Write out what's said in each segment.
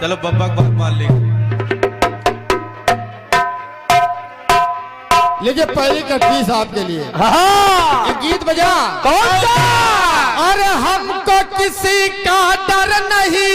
चलो बब्बा की बात मान ली। लीजिए पहली कटपीस आपके लिए। एक गीत बजा। कौन सा? अरे हमको किसी का डर नहीं,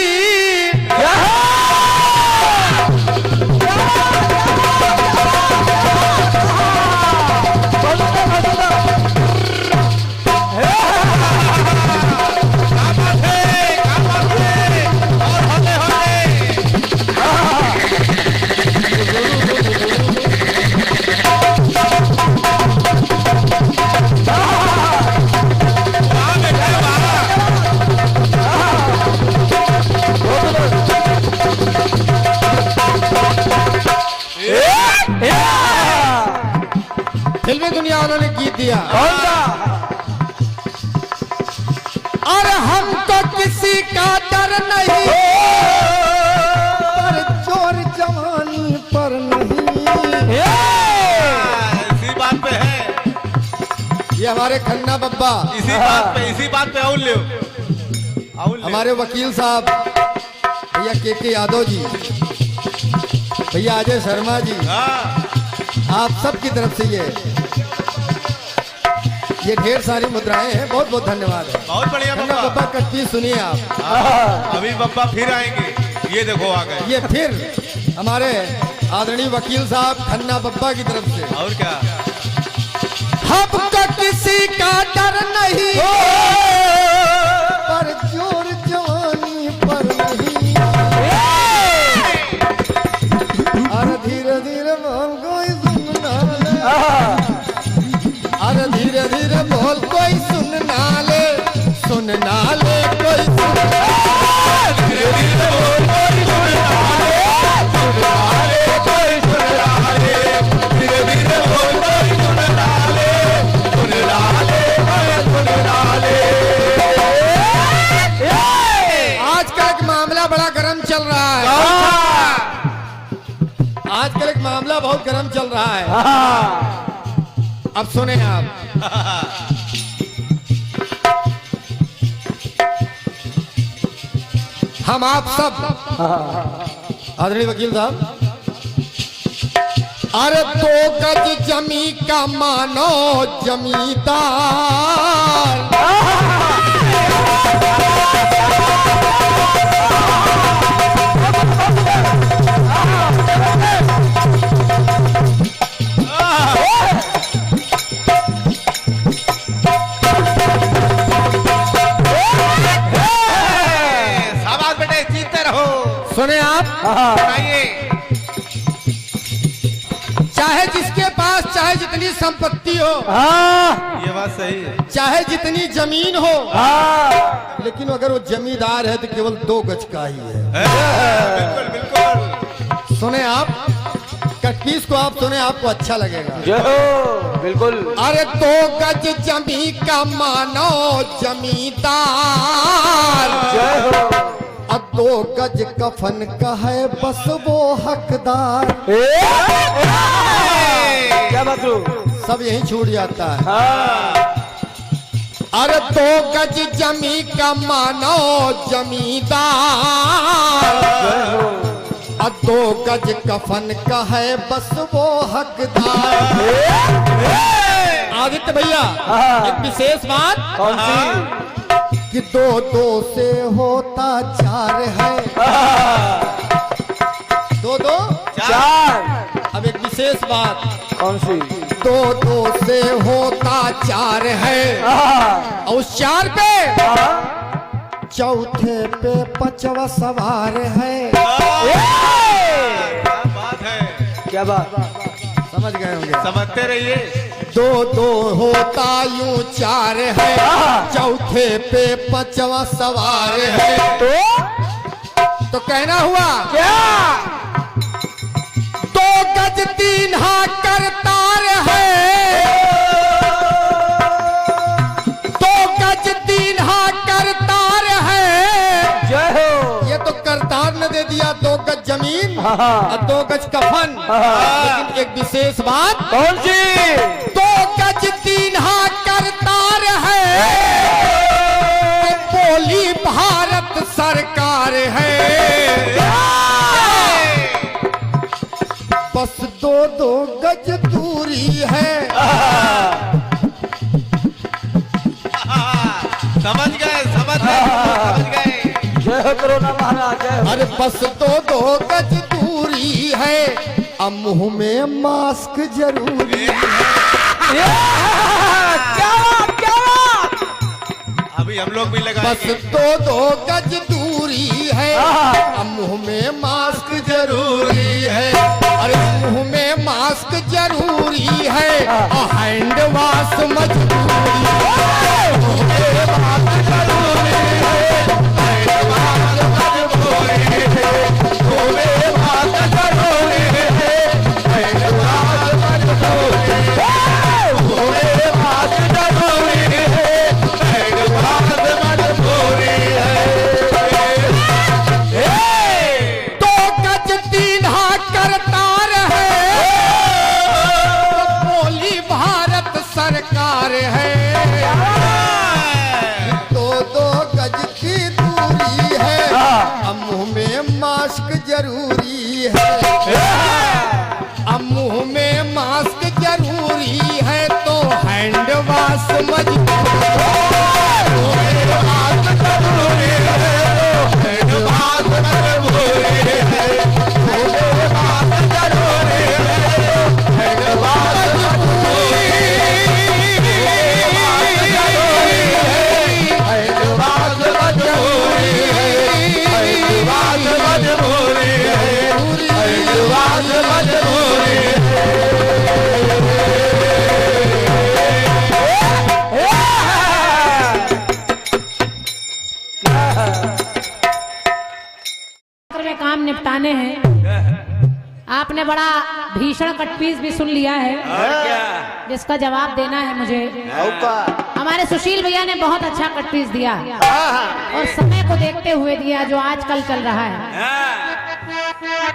फिल्मी दुनिया उन्होंने गीत दिया। कौन सा? अरे हमको किसी का डर नहीं, पर चोर जवानी पर नहीं। इसी बात पे है, ये हमारे खन्ना बब्बा, इसी बात पे आउल ले। हमारे वकील साहब भैया के यादव जी, भैया अजय शर्मा जी, आप सब की तरफ से ये ढेर सारी मुद्राएं हैं। बहुत बहुत धन्यवाद है। बहुत बढ़िया खन्ना बब्बा कटपी सुनिए आप। अभी बब्बा फिर आएंगे, ये देखो आ गए। ये फिर हमारे आदरणीय वकील साहब खन्ना बब्बा की तरफ से। और क्या? हमको किसी का डर नहीं, पर जोर जवानी पर नहीं। अरे धीरे धीरे बोल कोई सुनना ले, अरे धीरे धीरे बोल कोई सुनना ले, सुनना ले कोई धीरे धीरे बोल कोई सुनना ले, सुनना ले कोई सुनना ले, धीरे धीरे बोल कोई सुनना ले, सुनना ले कोई सुनना ले। आजकल एक मामला बड़ा गर्म चल रहा है। आजकल एक मामला बहुत गर्म चल रहा है। अब सुने आप। हम आप सब आदरणीय वकील साहब, अरे 2 गज जमी का मानो जमींदार, सुने आप। चाहे जिसके पास चाहे जितनी संपत्ति हो, ये बात सही है, चाहे जितनी जमीन हो, लेकिन अगर वो जमींदार है तो केवल 2 गज का ही है। बिल्कुल बिल्कुल। सुने आप कटपीस को, आप सुने आपको अच्छा लगेगा। बिल्कुल। अरे 2 गज जमी का मानो जमींदार, अब 2 गज कफन का है बस वो हकदार। क्या बात हो? सब यही छूट जाता है। अरे 2 गज जमी का मानो जमींदार, अब 2 गज कफन का है बस वो हकदार। आदित्य भैया एक विशेष बात। कौन सी? कि 2-2 से होता 4 है, 2-2 4। अब एक विशेष बात। कौन सी? 2-2 से होता 4 है, और उस 4 पे चौथे पे 5वां सवार है। क्या बात है, क्या बात? समझ गए होंगे, समझते रहिए। 2-2 होता यूं 4 है, चौथे पे 5वां सवार है। तो कहना हुआ क्या? 2 गज 3 हाकर तार है, 2 गज 3 हाकर तार है। जय हो। ये तो करतार ने दे दिया 2 गज जमीन और 2 गज कफन। लेकिन एक विशेष बात। कौन सी? 2 गज 3 हाकर तार है, बोली भारत सरकार है। दो दो गज दूरी है। समझ गए समझ गए। जय हो कोरोना महाराज जय हो। अरे बस दो दो गज दूरी है, अब मुंह में मास्क जरूरी है। क्या अभी हम लोग भी बस लगाएंगे। दो दो गज दूरी है, अब मुंह में मास्क जरूरी है। अरे मुंह में मास्क जरूरी है, और हैंड वॉश मजबूरी है। मुंह में मास्क जरूरी है, हैंड वॉश मजबूरी है। मुंह में मास्क जरूरी है, हैंड वॉश मजबूरी है। मुंह में मास्क जरूरी है, हैंड वॉश मजबूरी है। दो गज तीन हाथ करता रहे, बोली भारत सरकार है। दो दो गज की दूरी है, अब मुंह में मास्क जरूरी है। अब मुंह में मास्क जरूरी है, तो हैंड वॉश मजबूरी है। मुंह में मास्क जरूरी है, हैंड वॉश मजबूरी है। मुंह में मास्क जरूरी है, हैंड वॉश मजबूरी है। हैंड वॉश मजबूरी है, हैंड वॉश मजबूरी है। हैंड वॉश मजबूरी में काम निपटाने हैं। आपने बड़ा भीषण कटपीस भी सुन लिया है, जिसका जवाब देना है मुझे। हमारे सुशील भैया ने बहुत अच्छा कटपीस दिया, और समय को देखते हुए दिया जो आजकल चल रहा है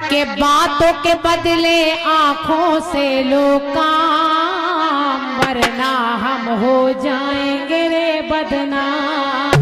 कि बातों के बदले आंखों से लो काम, वरना हम हो जाएंगे रे बदनाम।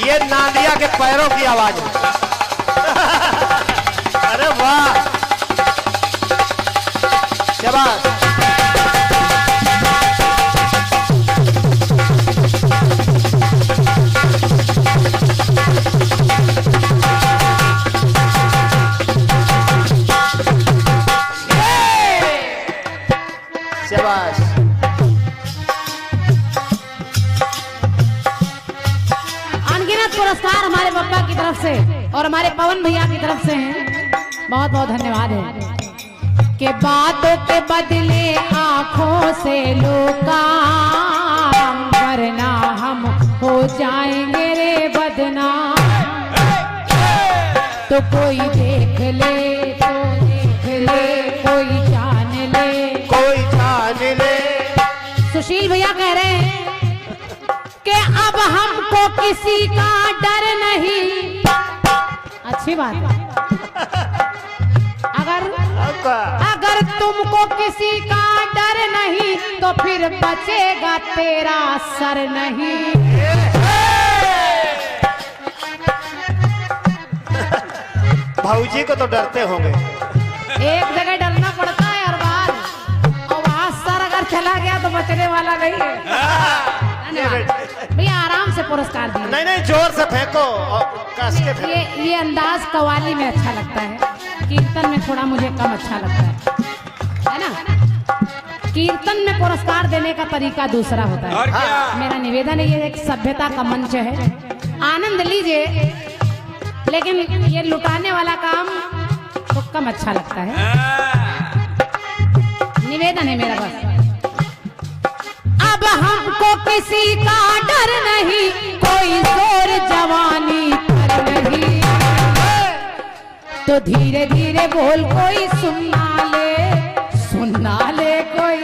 ये नांदिया के पैरों की आवाज है। अरे वाह शाबाश। शाबाश। अनगिनत पुरस्कार हमारे पप्पा की तरफ से और हमारे पवन भैया की तरफ से हैं। बहुत बहुत धन्यवाद है। कि बातों के बदले आंखों से लो काम, वरना हम हो जाएंगे रे बदनाम। तो कोई देख ले तो देख ले, कोई जान ले कोई जान ले। सुशील भैया कह रहे हैं कि अब हमको किसी का डर नहीं। अच्छी बात है। अगर तुमको किसी का डर नहीं, तो फिर बचेगा तेरा सर नहीं। भाऊजी को तो डरते होंगे। एक जगह डरना पड़ता है हर बार, और वहां सर अगर चला गया तो बचने वाला नहीं है। धन्यवाद। भैया आराम से पुरस्कार दिए। नहीं नहीं, जोर से फेंको और कस के फेंको। ये अंदाज कव्वाली में अच्छा लगता है, कीर्तन में थोड़ा मुझे कम अच्छा लगता है ना। कीर्तन में पुरस्कार देने का तरीका दूसरा होता है। और क्या? मेरा निवेदन है, ये एक सभ्यता का मंच है, आनंद लीजिए, लेकिन ये लुटाने वाला काम तो कम अच्छा लगता है। निवेदन है मेरा बस। अब हमको किसी का डर नहीं, कोई जोर जवानी पर नहीं, तो धीरे धीरे बोल कोई सुनना ले कोई।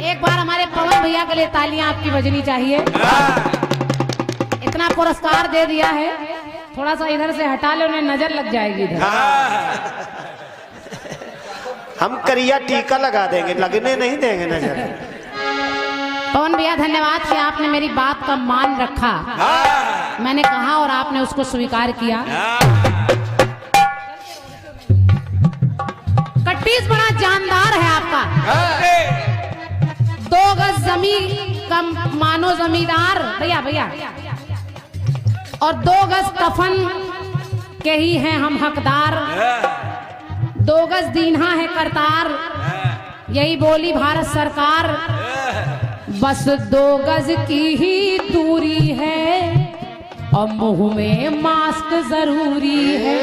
एक बार हमारे पवन भैया के लिए तालियां आपकी बजनी चाहिए। इतना पुरस्कार दे दिया है, थोड़ा सा इधर से हटा ले, उन्हें नजर लग जाएगी इधर। हम करिया टीका लगा देंगे, लगने नहीं देंगे नजर। पवन भैया धन्यवाद कि आपने मेरी बात का मान रखा। मैंने कहा और आपने उसको स्वीकार किया। कट्टीस बड़ा जानदार है आपका। 2 गज जमीन का मानो जमींदार भैया भैया, और 2 गज कफन के ही हैं हम हकदार। 2 गज दीन्हा है करतार, यही बोली भारत सरकार। बस 2 गज की ही दूरी है और मुंह में मास्क जरूरी है।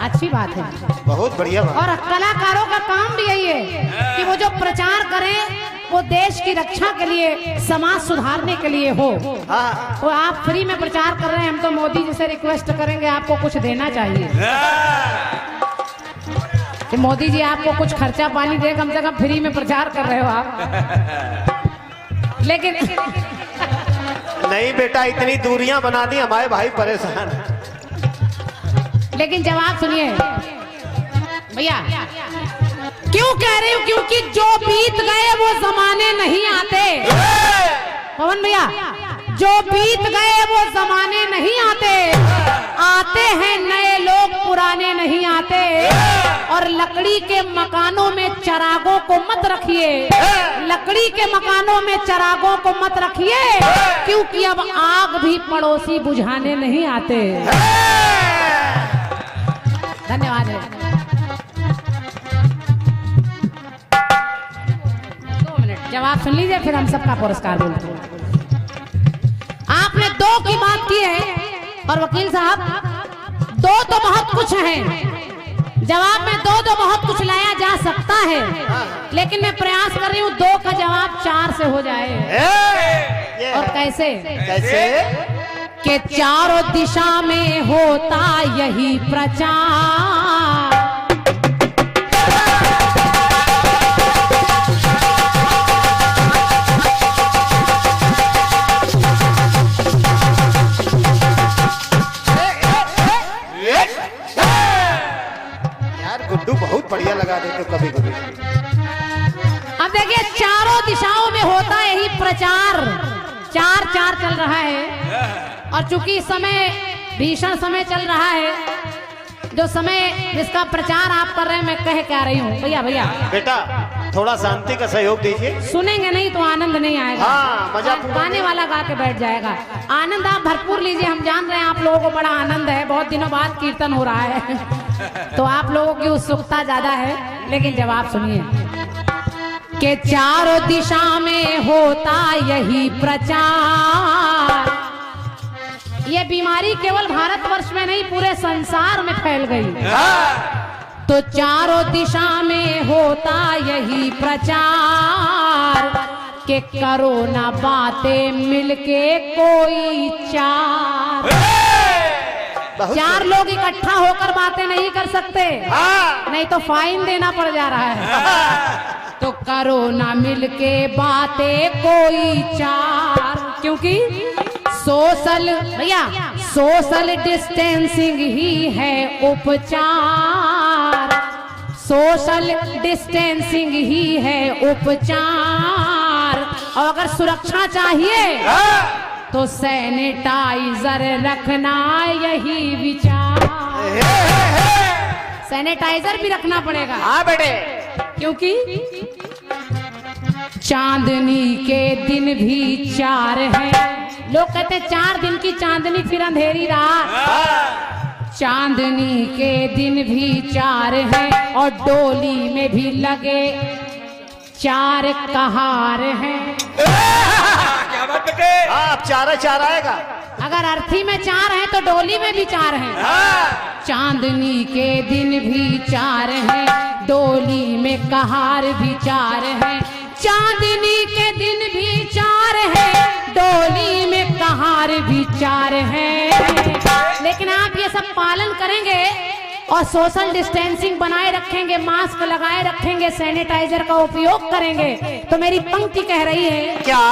अच्छी बात है, बहुत बढ़िया बात। और कलाकारों का काम भी यही है कि वो जो प्रचार करें वो देश की रक्षा के लिए, समाज सुधारने के लिए हो। तो आप फ्री में प्रचार कर रहे हैं, हम तो मोदी जी से रिक्वेस्ट करेंगे आपको कुछ देना चाहिए कि मोदी जी आपको कुछ खर्चा पानी दे, कम से कम फ्री में प्रचार कर रहे हो आप। लेकिन नहीं बेटा, इतनी दूरियां बना दी, हमारे भाई परेशान है। लेकिन जवाब सुनिए भैया, क्यों कह रही हूं? क्योंकि जो बीत गए वो जमाने नहीं आते। पवन भैया, जो बीत गए वो जमाने नहीं आते, आते हैं नए लोग, पुराने नहीं आते। और लकड़ी के मकानों में चिरागों को मत रखिए, लकड़ी के मकानों में चिरागों को मत रखिए, क्योंकि अब आग भी पड़ोसी बुझाने नहीं आते। धन्यवाद है। 2 मिनट जवाब सुन लीजिए, फिर हम सबका पुरस्कार बोलते हैं। आपने 2 की बात की है, और वकील साहब 2 तो बहुत कुछ है, जवाब में 2 बहुत कुछ लाया जा सकता है, लेकिन मैं प्रयास कर रही हूँ 2 का जवाब 4 से हो जाए। और कैसे? कैसे? कि चारों दिशा में होता यही प्रचार। यार गुड्डू बहुत बढ़िया लगा देते कभी कभी। अब देखिए, चारों दिशाओं में होता यही प्रचार। 4-4 चल रहा है, और चूंकि इस समय भीषण समय चल रहा है, जो समय जिसका प्रचार आप कर रहे हैं, मैं कह क्या रही हूँ भैया भैया बेटा थोड़ा शांति का सहयोग दीजिए। सुनेंगे नहीं तो आनंद नहीं आएगा। हाँ, मजा गाने वाला गा के बैठ जाएगा। आनंद आप भरपूर लीजिए। हम जान रहे हैं आप लोगों को बड़ा आनंद है, बहुत दिनों बाद कीर्तन हो रहा है तो आप लोगों की उत्सुकता ज्यादा है। लेकिन जवाब सुनिए कि चारों दिशा में होता यही प्रचार। ये बीमारी केवल भारतवर्ष में नहीं, पूरे संसार में फैल गई। तो चारों दिशा में होता यही प्रचार कि करो ना बातें मिलके कोई 4 लोग इकट्ठा होकर बातें नहीं कर सकते, नहीं तो फाइन देना पड़ जा रहा है। तो करो ना मिलके बातें कोई 4, क्योंकि सोशल डिस्टेंसिंग ही है उपचार। सोशल डिस्टेंसिंग ही है उपचार। और अगर सुरक्षा चाहिए तो सैनिटाइजर रखना, यही विचार। सैनिटाइजर भी रखना पड़ेगा। हाँ बेटे, क्योंकि चांदनी के दिन भी 4 हैं। लोग कहते 4 दिन की चांदनी फिर अंधेरी रात। चांदनी के दिन भी 4 हैं और डोली में भी लगे 4 कहार हैं। क्या बात बेटे? अब 4 आएगा। अगर अर्थी में 4 हैं तो डोली में भी 4 हैं। चांदनी के दिन भी 4 हैं, डोली में कहार भी 4 हैं। चांदनी के दिन भी 4 हैं, डोली में कहार भी 4 हैं। लेकिन आप ये सब पालन करेंगे और सोशल डिस्टेंसिंग बनाए रखेंगे, मास्क लगाए रखेंगे, सैनिटाइजर का उपयोग करेंगे, तो मेरी पंक्ति कह रही है क्या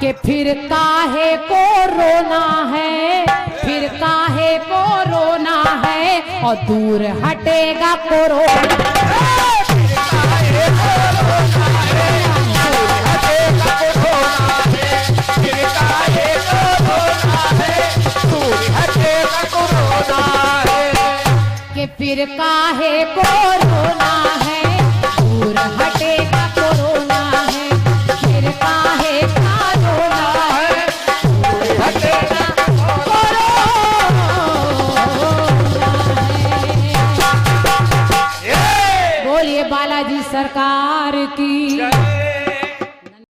कि फिर काहे को रोना है, फिर काहे को रोना है, और दूर हटेगा कोरोना। कि फिर काहे को रोना है, दूर हटेगा कोरोना है। फिर काहे का रोना है, दूर हटेगा कोरोना है। बोलिए बालाजी सरकार की।